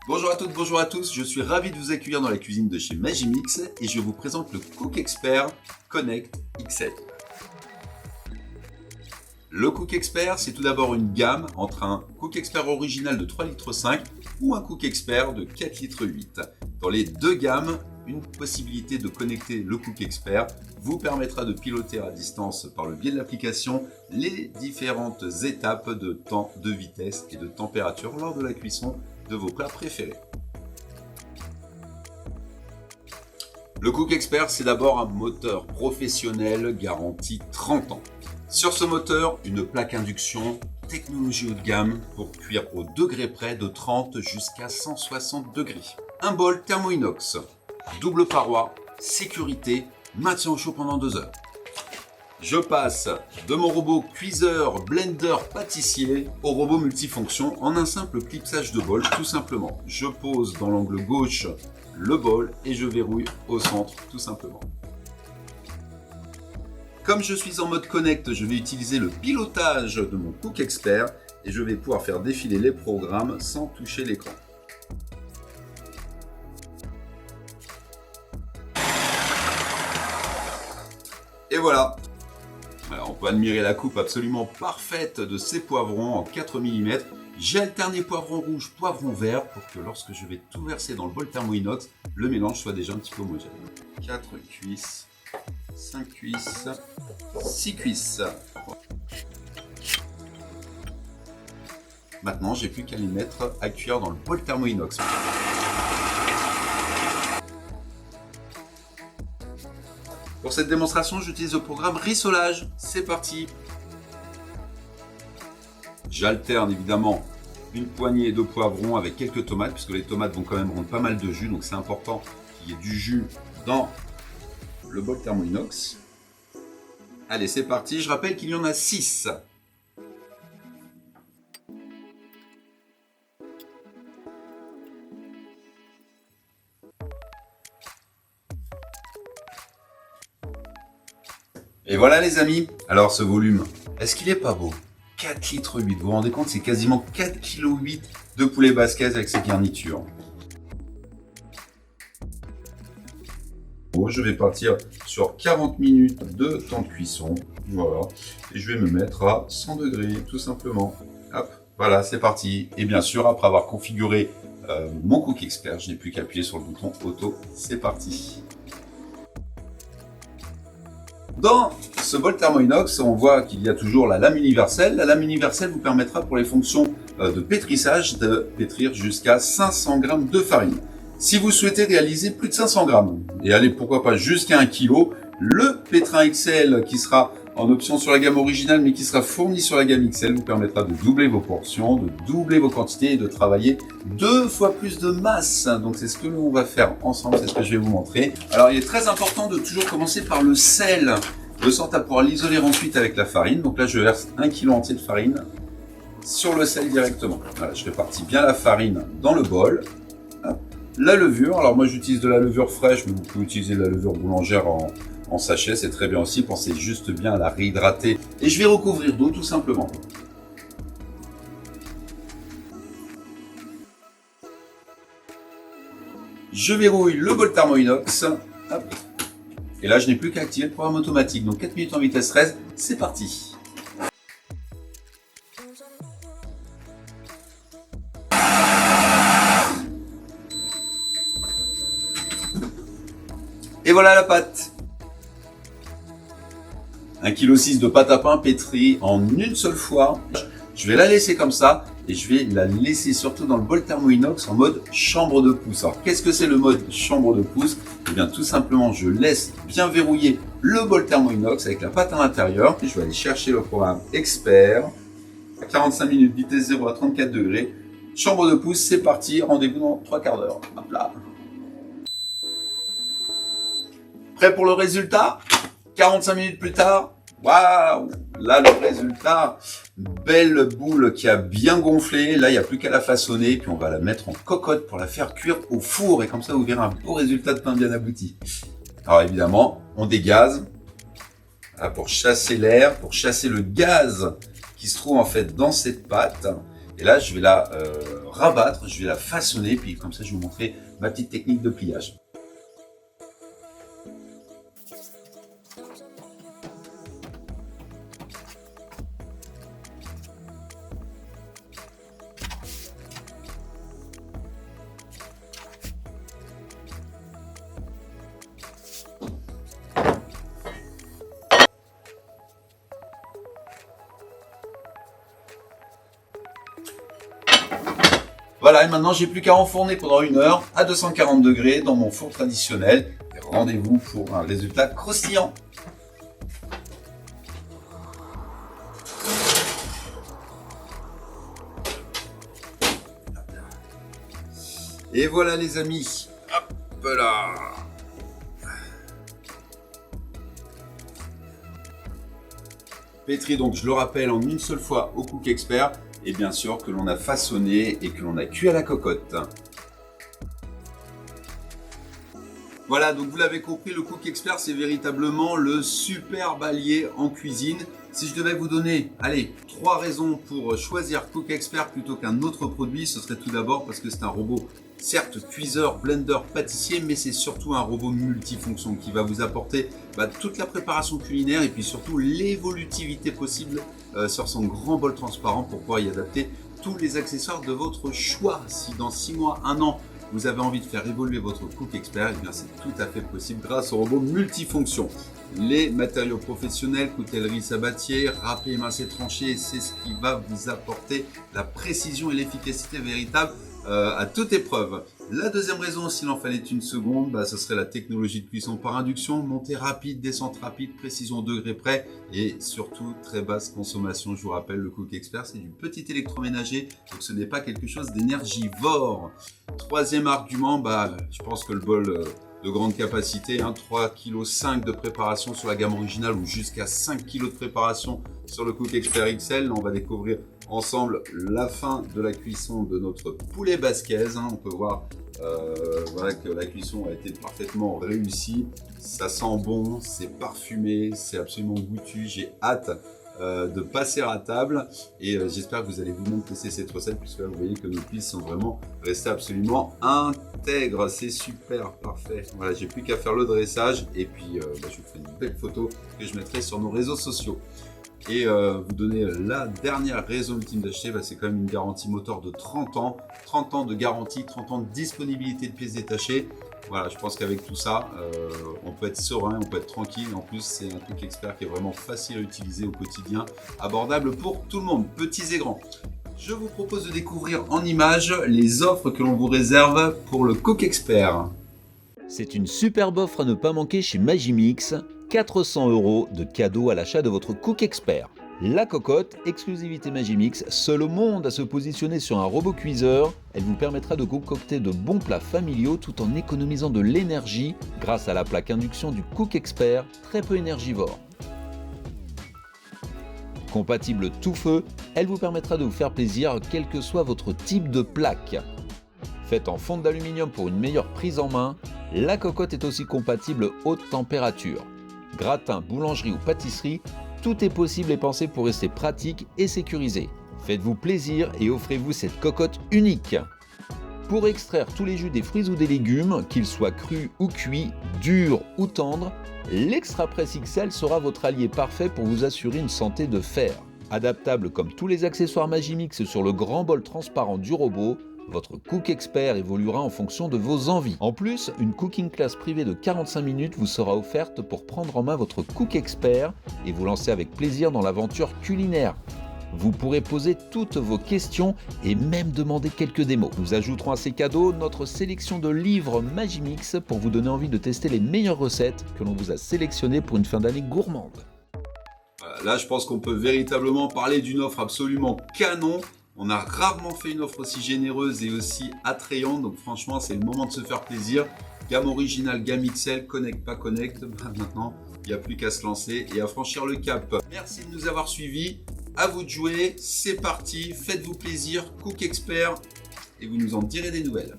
Bonjour à toutes, bonjour à tous, je suis ravi de vous accueillir dans la cuisine de chez Magimix et je vous présente le Cook Expert Connect XL. Le Cook Expert, c'est tout d'abord une gamme entre un Cook Expert original de 3,5 litres ou un Cook Expert de 4,8 litres. Dans les deux gammes, une possibilité de connecter le Cook Expert vous permettra de piloter à distance par le biais de l'application les différentes étapes de temps, de vitesse et de température lors de la cuisson de vos plats préférés. Le Cook Expert, c'est d'abord un moteur professionnel garanti 30 ans. Sur ce moteur, une plaque induction, technologie haut de gamme pour cuire au degré près de 30 jusqu'à 160 degrés. Un bol thermo-inox, double paroi, sécurité, maintien au chaud pendant 2 heures. Je passe de mon robot cuiseur, blender, pâtissier au robot multifonction en un simple clipsage de bol tout simplement. Je pose dans l'angle gauche le bol et je verrouille au centre tout simplement. Comme je suis en mode connect, je vais utiliser le pilotage de mon Cook Expert et je vais pouvoir faire défiler les programmes sans toucher l'écran. Et voilà. Alors, on peut admirer la coupe absolument parfaite de ces poivrons en 4 mm. J'ai alterné poivron rouge, poivron vert pour que lorsque je vais tout verser dans le bol thermo-inox, le mélange soit déjà un petit peu homogène. 4 cuisses, 5 cuisses, 6 cuisses. Maintenant, j'ai plus qu'à les mettre à cuire dans le bol thermo-inox. Pour cette démonstration, j'utilise le programme rissolage. C'est parti. J'alterne évidemment une poignée de poivrons avec quelques tomates, puisque les tomates vont quand même rendre pas mal de jus, donc c'est important qu'il y ait du jus dans le bol thermo-inox. Allez, c'est parti. Je rappelle qu'il y en a 6. Et voilà les amis, alors ce volume, est-ce qu'il est pas beau? 4,8 litres, vous vous rendez compte, c'est quasiment 4,8 kg de poulet basquez avec ses garnitures. Bon, je vais partir sur 40 minutes de temps de cuisson, voilà, et je vais me mettre à 100 degrés tout simplement. Hop, voilà, c'est parti. Et bien sûr, après avoir configuré mon Cook Expert, je n'ai plus qu'à appuyer sur le bouton auto, c'est parti. Dans ce bol thermo-inox, on voit qu'il y a toujours la lame universelle. La lame universelle vous permettra pour les fonctions de pétrissage de pétrir jusqu'à 500 g de farine. Si vous souhaitez réaliser plus de 500 g, et allez pourquoi pas jusqu'à 1 kg, le pétrin XL qui sera en option sur la gamme originale mais qui sera fourni sur la gamme XL vous permettra de doubler vos portions, de doubler vos quantités et de travailler 2 fois plus de masse. Donc c'est ce que l'on va faire ensemble, c'est ce que je vais vous montrer. Alors il est très important de toujours commencer par le sel, de sorte à pouvoir l'isoler ensuite avec la farine. Donc là je verse 1 kg entier de farine sur le sel directement. Voilà, je répartis bien la farine dans le bol. Hop. La levure, alors moi j'utilise de la levure fraîche, mais vous pouvez utiliser de la levure boulangère en sachet, c'est très bien aussi, pensez juste bien à la réhydrater. Et je vais recouvrir d'eau tout simplement. Je verrouille le bol thermo-inox. Hop. Et là, je n'ai plus qu'à activer le programme automatique. Donc 4 minutes en vitesse 13, c'est parti. Et voilà la pâte. 1,6 kg de pâte à pain pétrie en une seule fois. Je vais la laisser comme ça et je vais la laisser surtout dans le bol thermo-inox en mode chambre de pouce. Alors qu'est-ce que c'est le mode chambre de pouce? Eh bien tout simplement je laisse bien verrouiller le bol thermo-inox avec la pâte à l'intérieur. Je vais aller chercher le programme Expert. 45 minutes, vitesse 0 à 34 degrés. Chambre de pouce, c'est parti. Rendez-vous dans 3 quarts d'heure. Hop là. Prêt pour le résultat? 45 minutes plus tard, waouh! Là, le résultat, belle boule qui a bien gonflé. Là, il n'y a plus qu'à la façonner. Puis on va la mettre en cocotte pour la faire cuire au four. Et comme ça, vous verrez un beau résultat de pain bien abouti. Alors évidemment, on dégaze pour chasser l'air, pour chasser le gaz qui se trouve en fait dans cette pâte. Et là, je vais la rabattre, je vais la façonner, puis comme ça, je vais vous montrer ma petite technique de pliage. Voilà, et maintenant j'ai plus qu'à enfourner pendant 1 heure à 240 degrés dans mon four traditionnel. Et rendez-vous pour un résultat croustillant. Et voilà les amis. Hop là. Pétri donc, je le rappelle, en une seule fois au Cook Expert. Et bien sûr que l'on a façonné et que l'on a cuit à la cocotte. Voilà, donc vous l'avez compris, le Cook Expert, c'est véritablement le super allié en cuisine. Si je devais vous donner, allez, 3 raisons pour choisir Cook Expert plutôt qu'un autre produit, ce serait tout d'abord parce que c'est un robot, certes cuiseur, blender, pâtissier, mais c'est surtout un robot multifonction qui va vous apporter toute la préparation culinaire et puis surtout l'évolutivité possible sur son grand bol transparent pour pouvoir y adapter tous les accessoires de votre choix. Si dans 6 mois, 1 an, vous avez envie de faire évoluer votre Cook Expert, eh bien c'est tout à fait possible grâce au robot multifonction. Les matériaux professionnels, coutellerie, sabatier, râpé, émincé, tranché, c'est ce qui va vous apporter la précision et l'efficacité véritable à toute épreuve. La deuxième raison, s'il en fallait une seconde, ce serait la technologie de cuisson par induction, montée rapide, descente rapide, précision degré près et surtout très basse consommation. Je vous rappelle, le Cook Expert, c'est du petit électroménager, donc ce n'est pas quelque chose d'énergivore. Troisième argument, je pense que le bol de grande capacité, 3,5 kg de préparation sur la gamme originale ou jusqu'à 5 kg de préparation sur le Cook Expert XL. On va découvrir ensemble la fin de la cuisson de notre poulet basquez. On peut voir que la cuisson a été parfaitement réussie. Ça sent bon, c'est parfumé, c'est absolument goûtu. J'ai hâte de passer à table et j'espère que vous allez vous-même tester cette recette puisque là vous voyez que nos cuisses sont vraiment restées absolument intègres. C'est super, parfait. Voilà, j'ai plus qu'à faire le dressage et puis je vous ferai une belle photo que je mettrai sur nos réseaux sociaux. Et vous donner la dernière raison ultime d'acheter, c'est quand même une garantie moteur de 30 ans. 30 ans de garantie, 30 ans de disponibilité de pièces détachées. Voilà, je pense qu'avec tout ça, on peut être serein, on peut être tranquille. En plus, c'est un Cook Expert qui est vraiment facile à utiliser au quotidien, abordable pour tout le monde, petits et grands. Je vous propose de découvrir en images les offres que l'on vous réserve pour le Cook Expert. C'est une superbe offre à ne pas manquer chez Magimix. 400 € de cadeau à l'achat de votre Cook Expert. La cocotte, exclusivité Magimix, seul au monde à se positionner sur un robot cuiseur. Elle vous permettra de concocter de bons plats familiaux tout en économisant de l'énergie grâce à la plaque induction du Cook Expert, très peu énergivore. Compatible tout feu, elle vous permettra de vous faire plaisir quel que soit votre type de plaque. Faite en fonte d'aluminium pour une meilleure prise en main, la cocotte est aussi compatible haute température. Gratin, boulangerie ou pâtisserie, tout est possible et pensé pour rester pratique et sécurisé. Faites-vous plaisir et offrez-vous cette cocotte unique. Pour extraire tous les jus des fruits ou des légumes, qu'ils soient crus ou cuits, durs ou tendres, l'Extra Press XL sera votre allié parfait pour vous assurer une santé de fer. Adaptable comme tous les accessoires Magimix sur le grand bol transparent du robot, votre Cook Expert évoluera en fonction de vos envies. En plus, une cooking class privée de 45 minutes vous sera offerte pour prendre en main votre Cook Expert et vous lancer avec plaisir dans l'aventure culinaire. Vous pourrez poser toutes vos questions et même demander quelques démos. Nous ajouterons à ces cadeaux notre sélection de livres Magimix pour vous donner envie de tester les meilleures recettes que l'on vous a sélectionnées pour une fin d'année gourmande. Là, je pense qu'on peut véritablement parler d'une offre absolument canon. On a rarement fait une offre aussi généreuse et aussi attrayante, donc franchement, c'est le moment de se faire plaisir. Gamme originale, gamme XL, connect, pas connect. Maintenant, il n'y a plus qu'à se lancer et à franchir le cap. Merci de nous avoir suivis. À vous de jouer, c'est parti, faites-vous plaisir, Cook Expert, et vous nous en direz des nouvelles.